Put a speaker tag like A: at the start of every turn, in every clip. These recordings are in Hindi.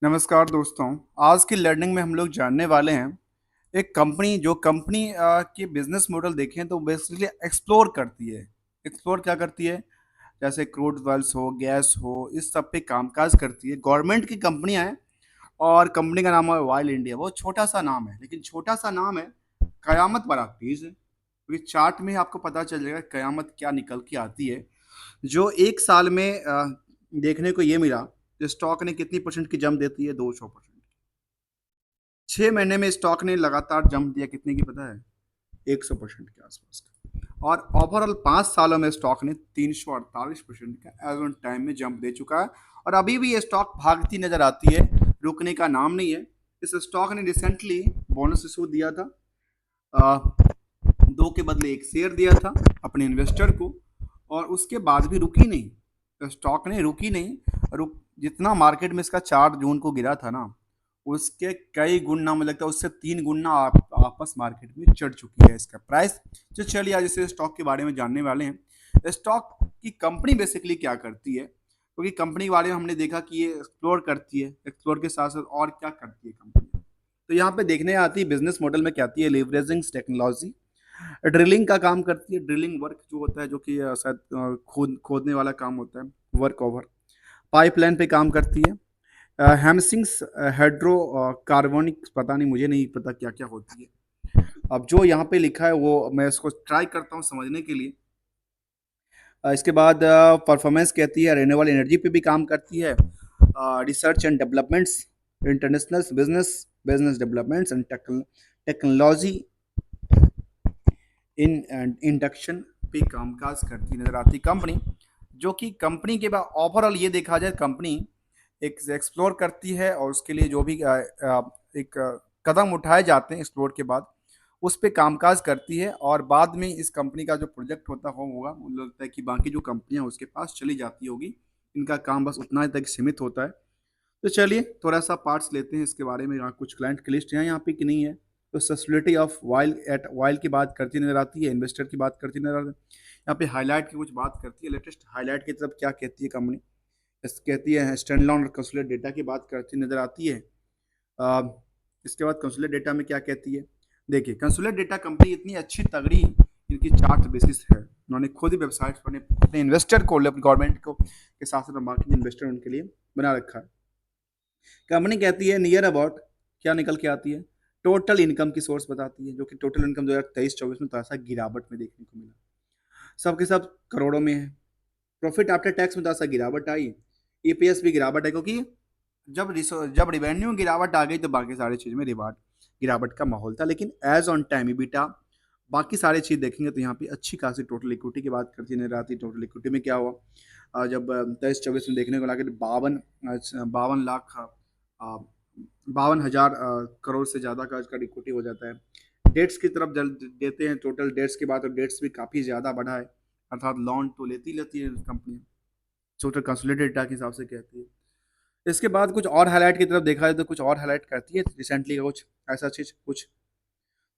A: नमस्कार दोस्तों। आज की लर्निंग में हम लोग जानने वाले हैं एक कंपनी जो कंपनी की बिजनेस मॉडल देखें तो बेसिकली एक्सप्लोर करती है। एक्सप्लोर क्या करती है? जैसे क्रूड वेल्स हो, गैस हो, इस सब पे कामकाज करती है। गवर्नमेंट की कंपनियां हैं और कंपनी का नाम है ऑयल इंडिया। वो छोटा सा नाम है, लेकिन छोटा सा नाम है, कयामत बड़ा तेज है। क्योंकि चार्ट में आपको पता चल जाएगा कयामत क्या निकल के आती है। जो एक साल में देखने को ये मिला, स्टॉक ने कितनी परसेंट की जंप देती है? 200%। 6 महीने में स्टॉक ने लगातार जंप दिया, कितने की पता है? 100% के आसपास का। और ओवरऑल 5 सालों में स्टॉक ने 348% का एज ऑन टाइम में जंप दे चुका है। और अभी भी ये स्टॉक भागती नजर आती है, रुकने का नाम नहीं है। इस स्टॉक ने रिसेंटली बोनस इशू दिया था, आ, 2 के बदले 1 शेयर दिया था अपने इन्वेस्टर को। और उसके बाद भी रुकी नहीं, तो स्टॉक ने रुकी नहीं। रुक जितना मार्केट में इसका 4 जून को गिरा था ना, उसके कई गुना, मुझे लगता है उससे 3 गुना आपस मार्केट में चढ़ चुकी है इसका प्राइस। तो चलिए आज इसे स्टॉक के बारे में जानने वाले हैं। स्टॉक की कंपनी बेसिकली क्या करती है, क्योंकि कंपनी के बारे में हमने देखा कि ये एक्सप्लोर करती है। एक्सप्लोर के साथ साथ और क्या करती है कंपनी, तो यहाँ पे देखने आती है बिजनेस मॉडल में क्या आती है। लेवरेजिंग टेक्नोलॉजी, ड्रिलिंग का काम करती है। ड्रिलिंग वर्क जो होता है, जो कि शायद खोदने वाला काम होता है, वर्क ओवर। पाइपलाइन पे काम करती है। हेमसिंग्स हाइड्रो कार्बोनिक, पता नहीं, मुझे नहीं पता क्या क्या होती है। अब जो यहाँ पे लिखा है वो मैं इसको ट्राई करता हूँ समझने के लिए। इसके बाद परफॉर्मेंस कहती है, रिन्यूएबल एनर्जी पे भी काम करती है। Research and developments, international business, business developments and technology in induction पे कामकाज करती नजर आती कंपनी। जो कि कंपनी के बाद ओवरऑल ये देखा जाए, कंपनी एक एक्सप्लोर करती है और उसके लिए जो भी एक कदम उठाए जाते हैं एक्सप्लोर के बाद, उस पे कामकाज करती है। और बाद में इस कंपनी का जो प्रोजेक्ट होता होगा, मुझे लगता है कि बाकी जो कंपनियां उसके पास चली जाती होगी। इनका काम बस उतना ही तक सीमित होता है। तो चलिए थोड़ा सा पार्ट्स लेते हैं इसके बारे में। यहाँ कुछ क्लाइंट की लिस्ट है यहाँ पे कि नहीं है। तो sustainability of while at while की बात करती नजर आती है, इन्वेस्टर की बात करती नजर आती है। यहाँ पे हाईलाइट की कुछ बात करती है, लेटेस्ट हाईलाइट की तरफ क्या कहती है कंपनी। कहती है स्टैंड अलोन और कंसोलिडेटेड डेटा की बात करती नजर आती है। अ, इसके बाद कंसोलिडेटेड डेटा में क्या कहती है? देखिए, कंसोलिडेटेड डेटा कंपनी इतनी अच्छी तगड़ी, इनकी चार्ट बेसिस है। उन्होंने खुद ही वेबसाइट पर अपने इन्वेस्टर को, गवर्नमेंट को के साथ साथ मार्केटिंग इन्वेस्टर उनके लिए बना रखा है। कंपनी कहती है नियर अबाउट, क्या निकल के आती है? टोटल इनकम की सोर्स बताती है, जो कि टोटल इनकम 2023-24 में थोड़ा सा गिरावट में देखने को मिला। सबके सब करोड़ों में है। प्रॉफिट आफ्टर टैक्स में थोड़ा सा गिरावट आई। ईपीएस भी गिरावट है, क्योंकि जब रिवेन्यू गिरावट आ गई तो बाकी सारी चीज में रिवार्ड गिरावट का माहौल था। लेकिन एज ऑन टाइम बीटा, बाकी सारी चीज देखेंगे तो यहाँ पे अच्छी खासी टोटल इक्विटी की बात करती नजर आती है। टोटल इक्विटी में क्या हुआ, जब 23-24 में देखने को लगा कि 52 लाख, 52,000 करोड़ से ज़्यादा का इसका इक्विटी हो जाता है। डेट्स की तरफ जल देते हैं, टोटल डेट्स की बात, तो डेट्स भी काफ़ी ज़्यादा बढ़ा है। अर्थात लोन तो लेती है कंपनी, टोटल कंसोलिडेटेड डेटा के हिसाब से कहती है। इसके बाद कुछ और हाईलाइट की तरफ देखा जाए तो कुछ और हाईलाइट करती है रिसेंटली का कुछ ऐसा चीज़ कुछ।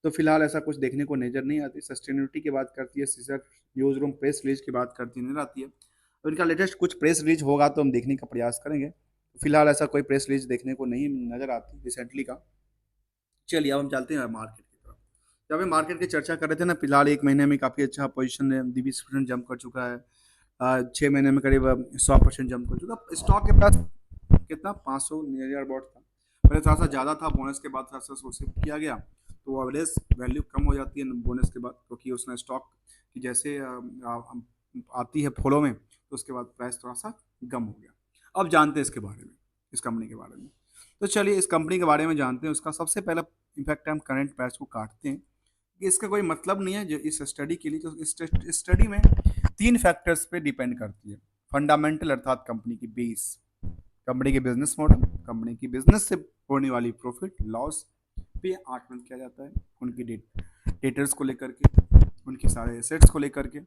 A: तो फिलहाल ऐसा कुछ देखने को नजर नहीं आती। सस्टेनेबिलिटी की बात करती है, सीजर न्यूज रूम प्रेस रिलीज की बात करती नजर आती है। तो इनका लेटेस्ट कुछ प्रेस रिलीज होगा तो हम देखने का प्रयास करेंगे। फिलहाल ऐसा कोई प्रेस रिलीज देखने को नहीं नजर आती रिसेंटली का। चलिए अब हम चलते हैं मार्केट की तरफ। जब हम मार्केट की चर्चा कर रहे थे ना, फिलहाल 1 महीने में काफ़ी अच्छा पोजीशन है, 20% जंप कर चुका है। 6 महीने में करीब 100% जंप कर चुका। स्टॉक के पास कितना 500 नियर अबाउट था, पहले थोड़ा सा ज़्यादा था, बोनस के बाद थोड़ा सा शिफ्ट किया गया। तो एवरेज वैल्यू कम हो जाती है बोनस के बाद, क्योंकि उसने स्टॉक की जैसे आती है फॉलो में, तो उसके बाद प्राइस थोड़ा सा कम हो गया। अब जानते हैं इसके बारे में, इस कंपनी के बारे में। तो चलिए इस कंपनी के बारे में जानते हैं। उसका सबसे पहला इम्पैक्ट हम करंट प्राइस को काटते हैं कि इसका कोई मतलब नहीं है जो इस स्टडी के लिए। तो इस स्टडी में 3 फैक्टर्स पे डिपेंड करती है। फंडामेंटल अर्थात कंपनी की बेस, कंपनी के बिजनेस मॉडल, कंपनी की बिजनेस से होने वाली प्रॉफिट लॉस पे आकलन किया जाता है, उनकी डेटर्स को लेकर के, उनके सारे एसेट्स को लेकर के।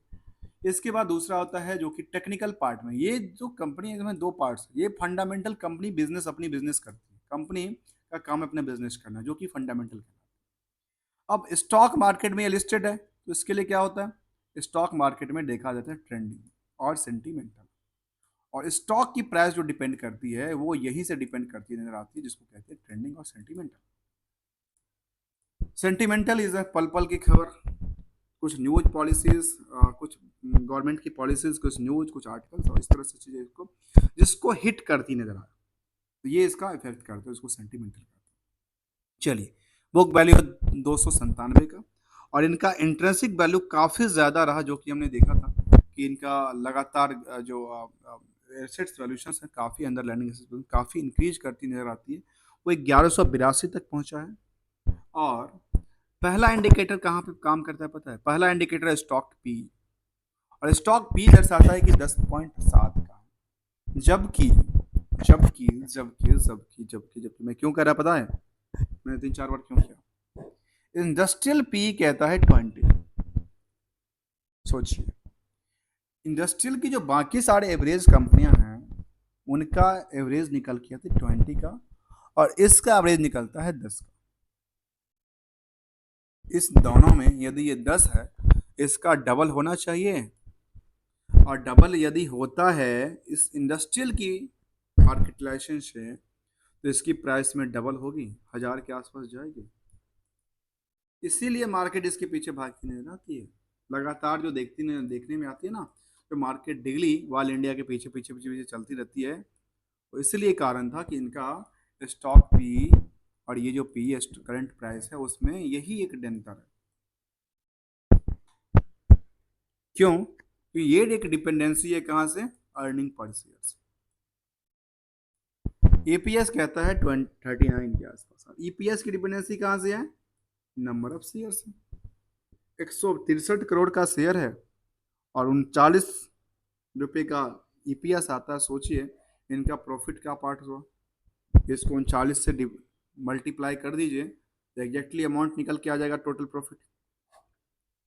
A: इसके बाद दूसरा होता है जो कि टेक्निकल पार्ट में, ये जो कंपनी है, 2 पार्ट्स। ये फंडामेंटल कंपनी बिजनेस अपनी बिजनेस करती है, कंपनी का काम है अपने बिजनेस करना, जो कि फंडामेंटल है। अब स्टॉक मार्केट में ये लिस्टेड है, तो इसके लिए क्या होता है, स्टॉक मार्केट में देखा जाता है ट्रेंडिंग और सेंटीमेंटल। और स्टॉक की प्राइस जो डिपेंड करती है वो यहीं से डिपेंड करती नजर आती है, जिसको कहते हैं ट्रेंडिंग और सेंटिमेंटल। सेंटिमेंटल इज पल पल की खबर, कुछ न्यूज पॉलिसीज, कुछ गवर्नमेंट की पॉलिसीज, कुछ न्यूज, कुछ आर्टिकल्स और इस तरह से चीजें इसको जिसको हिट करती नजर आ, तो ये इसका इफेक्ट करता है, इसको सेंटिमेंटल करता है। चलिए, बुक वैल्यू 297 का, और इनका इंट्रिंसिक वैल्यू काफी ज्यादा रहा, जो कि हमने देखा था कि इनका लगातार जो एसेट्स वैल्यूशन है काफी अंडरलाइनिंग एसेट्स काफी इंक्रीज करती नजर आती है, वो 1182 तक पहुंचा है। और पहला इंडिकेटर कहाँ पे काम करता है पता है? पहला इंडिकेटर है स्टॉक पी, और स्टॉक पी दर्शाता है कि 10.7 का है। जबकि जबकि जबकि जबकि जबकि जबकि मैं क्यों कह रहा पता है? मैंने 3-4 बार क्यों किया? इंडस्ट्रियल पी कहता है 20। सोचिए, इंडस्ट्रियल की जो बाकी सारे एवरेज कंपनियां हैं उनका एवरेज निकल के आती 20 का, और इसका एवरेज निकलता है 10 का। इस दोनों में यदि ये 10 है, इसका डबल होना चाहिए, और डबल यदि होता है इस इंडस्ट्रियल की मार्केटलाइजेशन से, तो इसकी प्राइस में डबल होगी, 1000 के आसपास जाएगी। इसीलिए मार्केट इसके पीछे भागती नजर आती है, लगातार जो देखने में आती है ना, तो मार्केट डेली वाल इंडिया के पीछे पीछे पीछे पीछे चलती रहती है। तो इसलिए कारण था कि इनका स्टॉक पी और ये जो पी करंट प्राइस है उसमें यही एक अंतर है। क्यों? कि ये एक डिपेंडेंसी है कहाँ से? अर्निंग पर शेयर से। एपीएस कहता है 39 के आसपास, ईपीएस की डिपेंडेंसी कहाँ से है? नंबर ऑफ शेयर से। 163 करोड़ का शेयर है और 39 रुपए का ईपीएस आता है। सोचिए इनका प्रॉफिट क्या पार्ट हुआ, इसको 39 से मल्टीप्लाई कर दीजिए तो एग्जैक्टली अमाउंट निकल के आ जाएगा टोटल प्रॉफिट।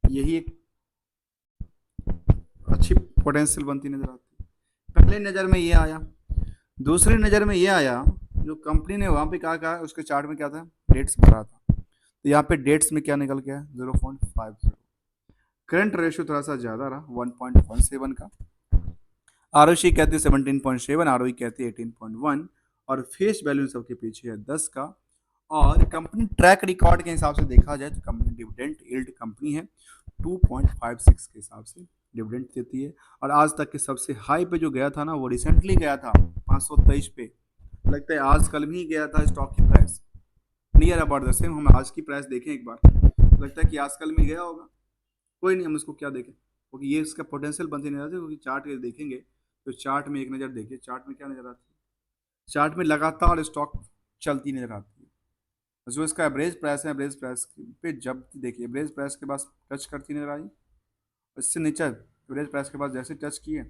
A: यही एक अच्छी पोटेंशियल बनती नजर आती है। पहले नज़र में ये आया, दूसरी नज़र में ये आया, जो कंपनी ने वहाँ पे क्या कहा उसके चार्ट में क्या था? डेट्स भरा था, तो यहाँ पे डेट्स में क्या निकल गया? 0.50। करंट रेशियो थोड़ा सा ज़्यादा रहा 1.17 का। आरओसी कहती है 17.7, आरओई कहती है 18.1, और फेस वैल्यू सबके पीछे है 10 का। और कंपनी ट्रैक रिकॉर्ड के हिसाब से देखा जाए तो कंपनी डिविडेंड यील्ड कंपनी है 2.56 के हिसाब से डिविडेंड देती है। और आज तक के सबसे हाई पे जो गया था ना, वो रिसेंटली गया था 523 पे, लगता है आज कल भी गया था स्टॉक की price near about the same. हम आज की प्राइस देखें एक बार, लगता है कि आज कल में गया होगा। कोई नहीं, हम इसको क्या देखें, क्योंकि ये इसका पोटेंशियल बनते नहीं रहते, क्योंकि चार्ट देखेंगे तो चार्ट में एक नज़र देखिए, चार्ट में क्या नज़र आती है? चार्ट में लगातार स्टॉक चलती नजर आती है। जो इसका एवरेज प्राइस है, एवरेज प्राइस पे जब देखिए एवरेज प्राइस के पास टच करती नजर आई, इससे नीचे एवरेज प्राइस के पास जैसे टच किए,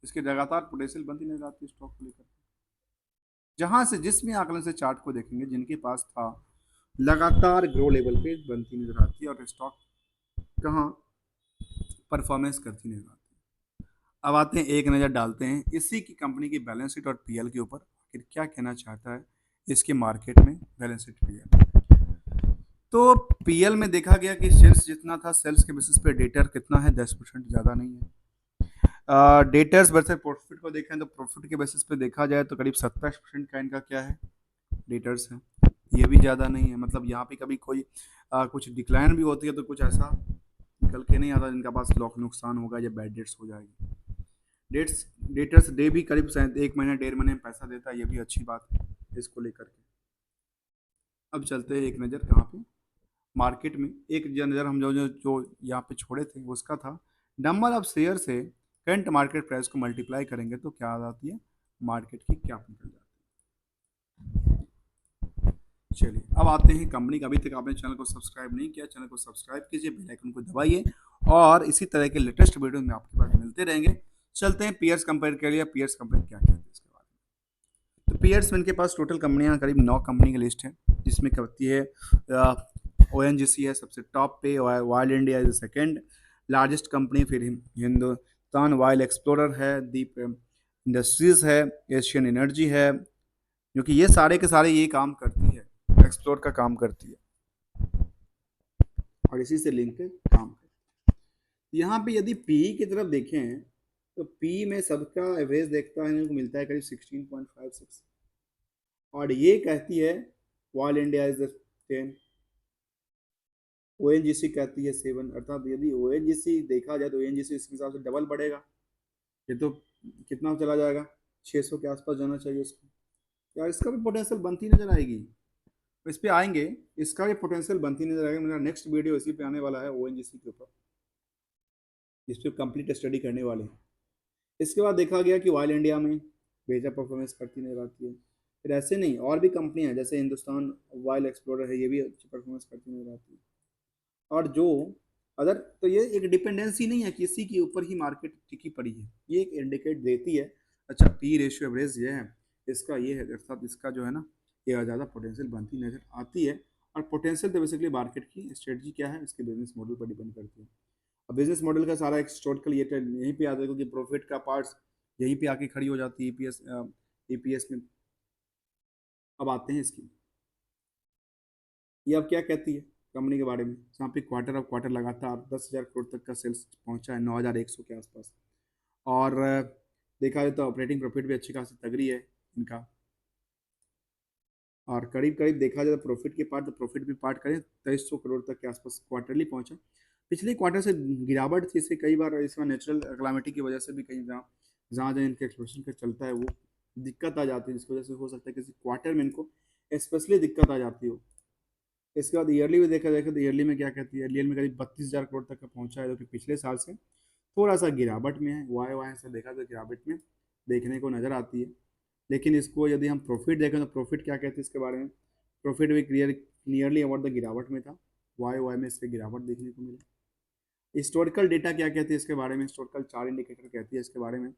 A: इसकी लगातार पोटेंशियल बनती नजर आती है स्टॉक को लेकर। जहां से जिस भी आकलन से चार्ट को देखेंगे, जिनके पास था लगातार ग्रो लेवल पे बनती नजर आती है, और स्टॉक कहाँ परफॉर्मेंस करती नजर आती है। अब आते हैं, एक नज़र डालते हैं इसी की कंपनी की बैलेंस शीट और पीएल के ऊपर, आखिर क्या कहना चाहता है इसके मार्केट में बैलेंस शीट पीएल। तो पीएल में देखा गया कि सेल्स जितना था, सेल्स के बेसिस पे डेटर कितना है? 10% ज़्यादा नहीं है। डेटर्स वर्सेस प्रॉफिट को देखें तो प्रॉफिट के बेसिस पे देखा जाए तो करीब 70% का इनका क्या है? डेटर्स है। ये भी ज़्यादा नहीं है, मतलब यहाँ पे कभी कोई कुछ डिक्लाइन भी होती है तो कुछ ऐसा निकल के नहीं आता जिनका पास नुकसान होगा या बैड डेट्स हो जाएगी। डेटर्स डे भी करीब 1 महीने 1.5 महीने में पैसा देता है, ये भी अच्छी बात है इसको लेकर के। अब चलते हैं एक नज़र कहाँ पे? मार्केट में। एक नज़र हम जो यहाँ पे छोड़े थे उसका था नंबर ऑफ शेयर से करंट मार्केट प्राइस को मल्टीप्लाई करेंगे तो क्या आ जाती है मार्केट की कैप निकल जाती है। चलिए अब आते हैं कंपनी का। अभी तक आपने चैनल को सब्सक्राइब नहीं किया, चैनल को सब्सक्राइब कीजिए, बेल आइकन को दबाइए, और इसी तरह के लेटेस्ट वीडियो में आपके पास मिलते रहेंगे। चलते हैं पीयर्स कंपेयर कर लिया, पीयर्स कंपेयर क्या कहते हैं इसके बारे में। तो पीयर्स में इनके पास टोटल कंपनियां करीब 9 कंपनी की लिस्ट है, जिसमें करती है ओएनजीसी है सबसे टॉप पे, while India is second largest company, फिर हिंदुस्तान वाइल एक्सप्लोरर है, दीप इंडस्ट्रीज है, एशियन एनर्जी है, क्योंकि ये सारे के सारे ये काम करती है, एक्सप्लोर का काम करती है और इसी से लिंक काम करती है। यहाँ पे यदि पीई की तरफ देखें तो पी में सबका एवरेज देखता है, इनको मिलता है करीब 16.56, और ये कहती है all India is the 10, ONGC कहती है 7, अर्थात यदि ओएनजीसी देखा जाए तो ओएनजीसी इसके हिसाब से डबल बढ़ेगा। ये तो कितना चला जाएगा, 600 के आसपास जाना चाहिए इसको। यार इसका भी पोटेंशियल बनती नजर आएगी, इस पे आएंगे, इसका भी पोटेंशियल बनती नजर आएगा। मेरा नेक्स्ट वीडियो इसी पे आने वाला है, ओएनजीसी के ऊपर, इस पे कंप्लीट स्टडी करने वाले हैं। इसके बाद देखा गया कि ऑयल इंडिया में बेहतर परफॉर्मेंस करती नजर आती है। फिर ऐसे नहीं, और भी कंपनियां हैं जैसे हिंदुस्तान ऑयल एक्सप्लोरर है, ये भी अच्छी परफॉर्मेंस करती नजर आती है। और जो अदर, तो ये एक डिपेंडेंसी नहीं है किसी के ऊपर ही मार्केट टिकी पड़ी है, ये एक इंडिकेट देती है। अच्छा, पी रेशियो एवरेज ये है, इसका ये है, अर्थात इसका जो है ना, ये ज़्यादा पोटेंशियल बनती नजर आती है। और पोटेंशियल तो बेसिकली मार्केट की स्ट्रेटजी क्या है, इसके बिजनेस मॉडल पर डिपेंड करती है। अब बिजनेस मॉडल का सारा एक हिस्टोरिकल ये यहीं पे आता है, क्योंकि प्रॉफिट का पार्ट्स यहीं पे आके खड़ी हो जाती है ईपीएस, ईपीएस में। अब आते हैं इसकी, ये अब क्या कहती है कंपनी के बारे में, जहाँ पे क्वार्टर ऑफ क्वार्टर लगातार 10,000 करोड़ तक का सेल्स पहुंचा है, 9,100 के आसपास। और देखा जाए तो ऑपरेटिंग प्रॉफिट भी अच्छी खासी तगड़ी है इनका। और करीब करीब देखा जाए तो प्रॉफिट के पार्ट, तो प्रॉफिट भी पार्ट करें 2300 करोड़ तक के आसपास क्वार्टरली पहुंचा। पिछले क्वार्टर से गिरावट थी, इससे कई बार इसमें नेचुरल क्लामिटी की वजह से भी कहीं जहाँ जहाँ जहाँ इनके एक्सप्रेशन का चलता है वो दिक्कत आ जाती है, जिसकी वजह से हो सकता है किसी क्वार्टर में इनको स्पेशली दिक्कत आ जाती हो। इसके बाद ईयरली भी देखा जाएगा तो ईयरली में क्या कहती है, ईयरली में करीब 32,000 करोड़ तक का पहुंचा है, जो कि पिछले साल से थोड़ा सा गिरावट में है। वाई वाई से देखा तो गिरावट में देखने को नजर आती है। लेकिन इसको यदि हम प्रॉफिट देखें तो प्रॉफिट क्या कहते हैं इसके बारे में, प्रॉफिट भी नियरली अबाउट द गिरावट में था, वाई वाई में इससे गिरावट देखने को मिली। हिस्टोरिकल डेटा क्या कहती है इसके बारे में, हिस्टोरिकल 4 इंडिकेटर कहती है इसके बारे में,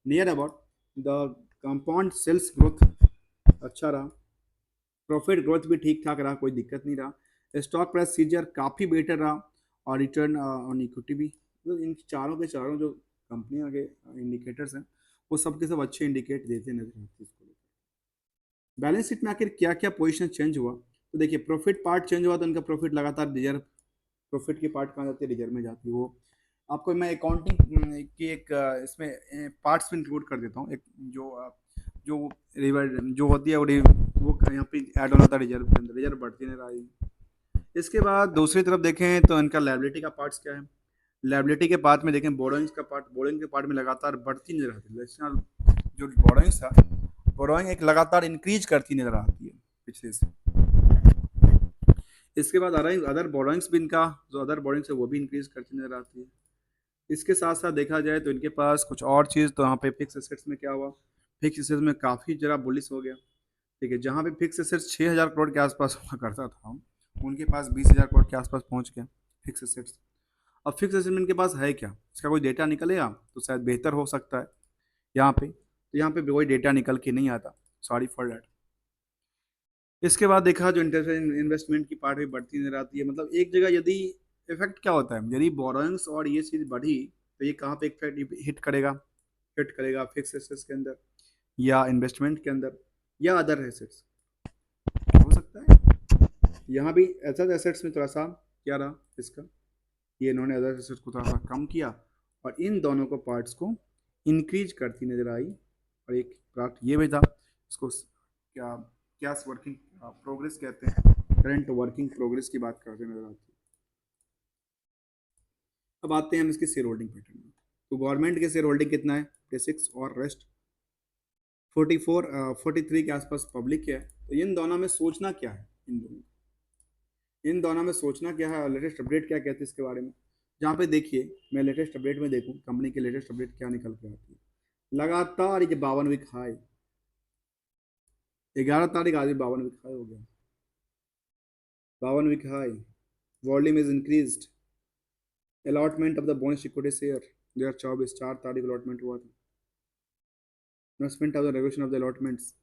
A: near about the compound sales growth अच्छा रहा, प्रॉफिट ग्रोथ भी ठीक ठाक रहा, कोई दिक्कत नहीं रहा, स्टॉक प्राइस सीजर काफ़ी बेटर रहा, और रिटर्न ऑन इक्विटी भी, मतलब इन चारों के चारों जो कंपनियों के इंडिकेटर्स हैं वो सब के सब अच्छे इंडिकेट देते नजर आते हैं इसको लेकर। बैलेंस शीट में आखिर क्या क्या पोजीशन चेंज हुआ, तो देखिए प्रॉफिट पार्ट चेंज हुआ तो उनका प्रॉफिट लगातार रिजर्व, प्रॉफिट की पार्ट कहाँ जाती है, रिजर्व में जाती है। वो आपको मैं अकाउंटिंग की एक इसमें पार्ट्स में इंक्लूड कर देता हूँ, एक जो जो रिवर जो होती है वो यहाँ पे ऐड होना था रिजर्व के अंदर, रिजर्व बढ़ती नहीं रही। इसके बाद दूसरी तरफ देखें तो इनका लाइबिलिटी का पार्ट्स क्या है, लाइबिलिटी के पार्ट में देखें बोरोइंग्स का पार्ट, बोरोइंग के पार्ट में लगातार बढ़ती नजर आती है, जो बोरोइंग्स था, बोरोइंग एक लगातार इंक्रीज करती नजर आती है पिछले से। इसके बाद अदर बोरोइंग्स भी, इनका जो अदर बोरोइंग्स है वो भी इंक्रीज करती नजर आती है। इसके साथ साथ देखा जाए तो इनके पास कुछ और चीज़, तो यहाँ पे फिक्स एसेट्स में क्या हुआ, फिक्स एसेट्स में काफ़ी जरा बुलिश हो गया। ठीक है, जहाँ पे फिक्स एसेट्स 6,000 करोड़ के आसपास हुआ करता था, उनके पास 20,000 करोड़ के आसपास पहुँच गया फिक्स एसेट्स। अब फिक्स एसेट में इनके पास है क्या, इसका कोई डेटा निकलेगा तो शायद बेहतर हो सकता है यहाँ पे, तो यहाँ पे कोई डेटा निकल के नहीं आता, सॉरी फॉर डैट। इसके बाद देखा जो इन्वेस्टमेंट की पार्ट भी बढ़ती नजर आती है, मतलब एक जगह यदि इफेक्ट क्या होता है, यदि बोरोइंग्स और ये चीज़ बढ़ी तो ये कहाँ पे इफेक्ट हिट करेगा फिक्स एसेट्स के अंदर, या इन्वेस्टमेंट के अंदर, या अदर एसेट्स, हो सकता है यहाँ भी ऐसा एसेट्स में थोड़ा सा क्या रहा इसका, ये इन्होंने अदर एसेट्स को थोड़ा सा कम किया और इन दोनों को पार्ट्स को इंक्रीज करती नजर आई। और एक पार्ट ये भी था, इसको क्या कैश वर्किंग प्रोग्रेस कहते हैं, करंट वर्किंग प्रोग्रेस की बात करते नजर आती है। अब आते हैं हम इसके शेयर होल्डिंग पैटर्न में, तो गवर्नमेंट के शेयर होल्डिंग कितना है 46 और रेस्ट 44 43 के आसपास पब्लिक है। तो इन दोनों में सोचना क्या है, इन दोनों में सोचना क्या है, और लेटेस्ट अपडेट क्या कहते हैं इसके बारे में। जहाँ पे देखिए मैं लेटेस्ट अपडेट में देखूँ कंपनी के लेटेस्ट अपडेट क्या निकल के आती है, लगातार ये 52 वीक हाई, 11 तारीख आज 52 वीक हाई हो गया, 52 week high, volume is increased, allotment of the bonus equity share 2024 4 तारीख अलॉटमेंट हुआ था, investment of the regulation of the allotments.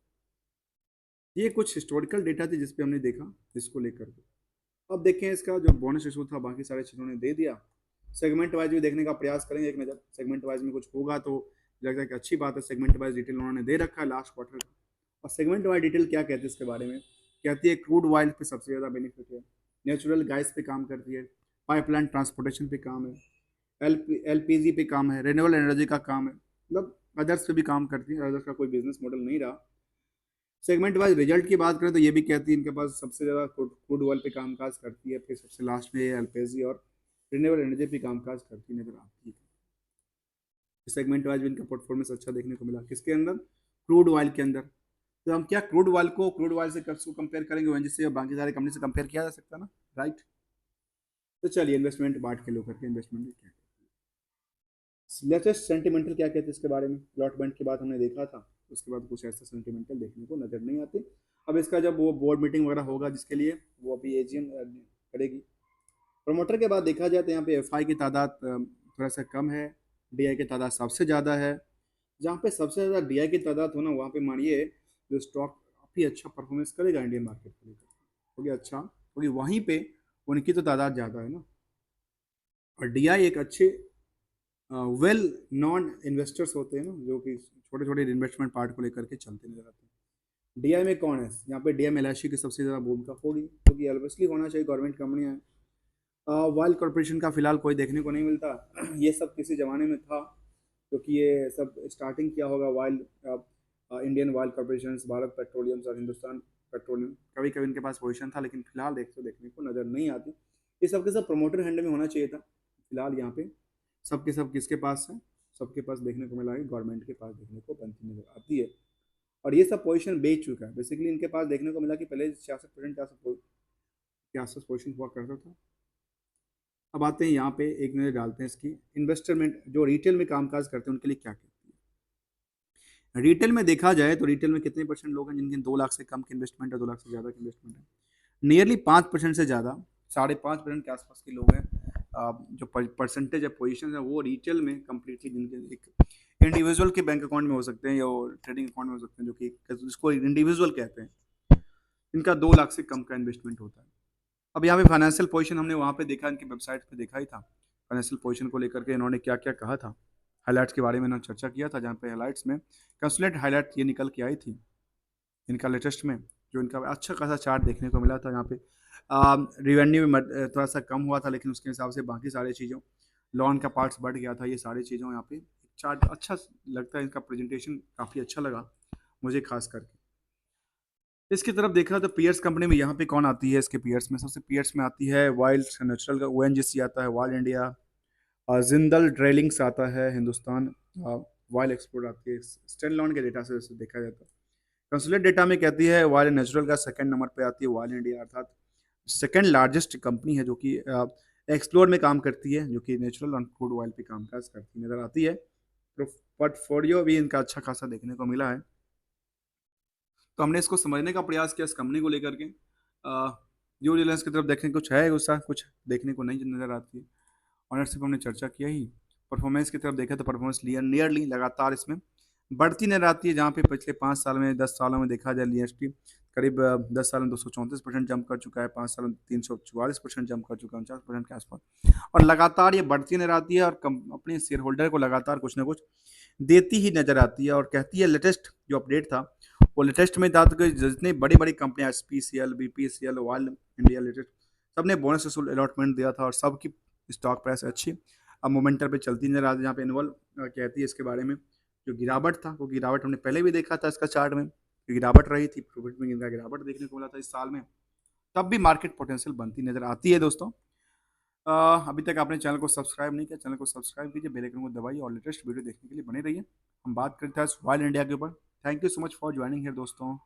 A: ये कुछ हिस्टोरिकल डेटा थी जिसपे हमने देखा इसको लेकर के। अब देखें इसका जो बोनस इशू था बाकी सारे चीज़ों ने दे दिया, सेगमेंट वाइज भी देखने का प्रयास करेंगे एक नज़र, सेगमेंट वाइज में कुछ होगा तो लगता है कि अच्छी बात है। सेगमेंट वाइज डिटेल उन्होंने दे रखा है लास्ट क्वार्टर का, और सेगमेंट वाइज डिटेल क्या कहती है इसके बारे में, कहती है क्रूड ऑयल पे सबसे ज़्यादा बेनिफिट है, नेचुरल गैस पे काम करती है, पाइपलाइन ट्रांसपोर्टेशन पे काम है, एलपीजी पे काम है, रिन्यूएबल एनर्जी का काम है, मतलब अदर्स पे भी काम करती है, अदर्स का कोई बिजनेस मॉडल नहीं रहा। सेगमेंट वाइज रिजल्ट की बात करें तो ये भी कहती है इनके पास सबसे ज़्यादा क्रूड ऑयल पे कामकाज करती है, फिर सबसे लास्ट में एलपीजी और रिन्यूएबल एनर्जी पे कामकाज करती नजर आती है। सेगमेंट वाइज भी इनका परफॉर्मेंस अच्छा देखने को मिला, किसके अंदर, क्रूड ऑयल के अंदर। तो हम क्या क्रूड ऑयल से कसको कंपेयर करेंगे, ओएनजीसी और बाकी सारे कंपनी से कंपेयर किया जा सकता है ना, राइट। तो चलिए इन्वेस्टमेंट बांट के लो करके इन्वेस्टमेंट में क्या, लेटेस्ट सेंटिमेंटल क्या कहते हैं इसके बारे में। अलॉटमेंट के बाद हमने देखा था, उसके बाद कुछ ऐसा सेंटिमेंटल देखने को नजर नहीं आते। अब इसका जब वो बोर्ड मीटिंग वगैरह होगा जिसके लिए वो अभी एजीएम करेगी। प्रमोटर के बाद देखा जाए तो यहाँ पे एफआई की तादाद थोड़ा सा कम है, डीआई की तादाद सबसे ज़्यादा है। जहाँ पे सबसे ज़्यादा डीआई की तादाद हो ना, वहाँ पे मानिए जो स्टॉक काफ़ी अच्छा परफॉर्मेंस करेगा इंडियन मार्केट को लेकर, हो गया अच्छा, क्योंकि वहीं पे उनकी तो तादाद ज़्यादा है ना। और डीआई एक अच्छे वेल नॉन इन्वेस्टर्स होते हैं ना, जो कि छोटे छोटे इन्वेस्टमेंट पार्ट को लेकर के चलते नजर आते हैं। डीआई में कौन है यहाँ पे, डीआई में एलआईसी की सबसे ज़्यादा भूमिका होगी, क्योंकि ऑब्वियसली होना चाहिए, गवर्नमेंट कंपनियां हैं। वाइल्ड कॉरपोरेशन का फिलहाल कोई देखने को नहीं मिलता। ये सब किसी ज़माने में था, क्योंकि ये सब स्टार्टिंग किया होगा wild Indian wild corporation, Bharat petroleum और हिंदुस्तान पेट्रोलियम, कभी कभी इनके पास पोजीशन था, लेकिन फिलहाल देखने को नज़र नहीं आती। ये सब के सब प्रमोटर हैंड में होना चाहिए था। फिलहाल यहाँ पे सबके सब किसके पास है, सबके पास देखने को मिला है, गवर्नमेंट के पास देखने को बनती नजर आती है। और ये सब पोजीशन बेच चुका है बेसिकली, इनके पास देखने को मिला कि पहले 66% के आसपास पोजीशन हुआ करता था। अब आते हैं यहाँ पे एक नज़र डालते हैं इसकी इन्वेस्टमेंट, जो रिटेल में कामकाज करते हैं उनके लिए क्या कहती है। रिटेल में देखा जाए तो रिटेल में कितने परसेंट लोग हैं जिनके 2 लाख से कम की इन्वेस्टमेंट है, 2 लाख से ज़्यादा की इन्वेस्टमेंट है। नियरली 5% से ज़्यादा, 5.5% के आसपास के लोग हैं। जो परसेंटेज है पोजीशन है वो रिटेल में कम्प्लीटली, जिनके एक इंडिविजुअल के बैंक अकाउंट में हो सकते हैं या ट्रेडिंग अकाउंट में हो सकते हैं, जो कि जिसको इंडिविजुअल कहते हैं, इनका 2 लाख से कम का इन्वेस्टमेंट होता है। अब यहाँ पे फाइनेंशियल पोजीशन हमने वहाँ पे देखा, इनकी वेबसाइट पे देखा ही था, फाइनेंशियल पोजीशन को लेकर के इन्होंने क्या क्या कहा था, हाईलाइट्स के बारे में इन्होंने चर्चा किया था, जहाँ पे हाईलाइट्स में कंसुलेट हाईलाइट ये निकल के आई थी इनका लेटेस्ट में, जो इनका अच्छा खासा चार्ट देखने को मिला था। यहाँ पे रिवेन्यू में थोड़ा सा कम हुआ था, लेकिन उसके हिसाब से बाकी सारी चीज़ों, लोन का पार्ट्स बढ़ गया था, ये सारी चीज़ों यहाँ पे चार्ट अच्छा लगता है, इनका प्रेजेंटेशन काफ़ी अच्छा लगा मुझे खास करके। इसकी तरफ देखा तो पीयर्स कंपनी में यहाँ पे कौन आती है, इसके पीयर्स में सबसे पीयर्स में आती है वाइल्ड नेचुरल का ओएनजीसी आता है, वाइल्ड इंडिया, जिंदल ड्रेलिंग्स आता है, हिंदुस्तान वाइल्ड एक्सपोर्ट आती है। स्टैंडअलोन के डेटा से देखा जाता है, कंसुलेट डेटा में कहती है वाइल्ड नेचुरल का सेकंड नंबर पे आती है वाइल्ड इंडिया, अर्थात सेकंड लार्जेस्ट कंपनी है जो कि एक्सप्लोर में काम करती है, जो कि नेचुरल और क्रूड ऑयल पे कामकाज करती नजर आती है। तो पोर्टफोलियो भी इनका अच्छा खासा देखने को मिला है। तो हमने इसको समझने का प्रयास किया इस कंपनी को लेकर के। ड्यू डिलिजेंस की तरफ देखने कुछ है गुस्सा, कुछ देखने को नहीं नजर आती है। ऑनरशिप हमने चर्चा किया ही। परफॉर्मेंस की तरफ देखा तो परफॉर्मेंस नियरली लगातार इसमें बढ़ती नजर आती है, जहाँ पे पिछले 5 साल में 10 सालों में देखा जाए जीएसटी करीब 10 साल में 234% जंप कर चुका है, 5 साल में 344% जंप कर चुका है, 49% के आसपास। और लगातार ये बढ़ती नजर आती है, और अपने शेयर होल्डर को लगातार कुछ ना कुछ देती ही नजर आती है। और कहती है लेटेस्ट जो अपडेट था वो लेटेस्ट में था, तो जितनी बड़ी बड़ी कंपनियां S P C L, B P C L, world India latest, सबने बोनस अलॉटमेंट दिया था, और सबकी स्टॉक प्राइस अच्छी अब मोमेंटल पे चलती नजर आती है। जहाँ पे एनुअल कहती है इसके बारे में जो गिरावट था, वो गिरावट हमने पहले भी देखा था इसका चार्ट में, गिरावट रही थी, प्रॉफिट में इनका गिरावट देखने को मिला था इस साल में, तब भी मार्केट पोटेंशियल बनती नजर आती है दोस्तों। अभी तक आपने चैनल को सब्सक्राइब नहीं किया, चैनल को सब्सक्राइब कीजिए, बेल आइकन को दबाइए और लेटेस्ट वीडियो देखने के लिए बने रहिए। हम बात करते हैं रॉयल इंडिया के ऊपर। Thank you so much for joining here दोस्तों।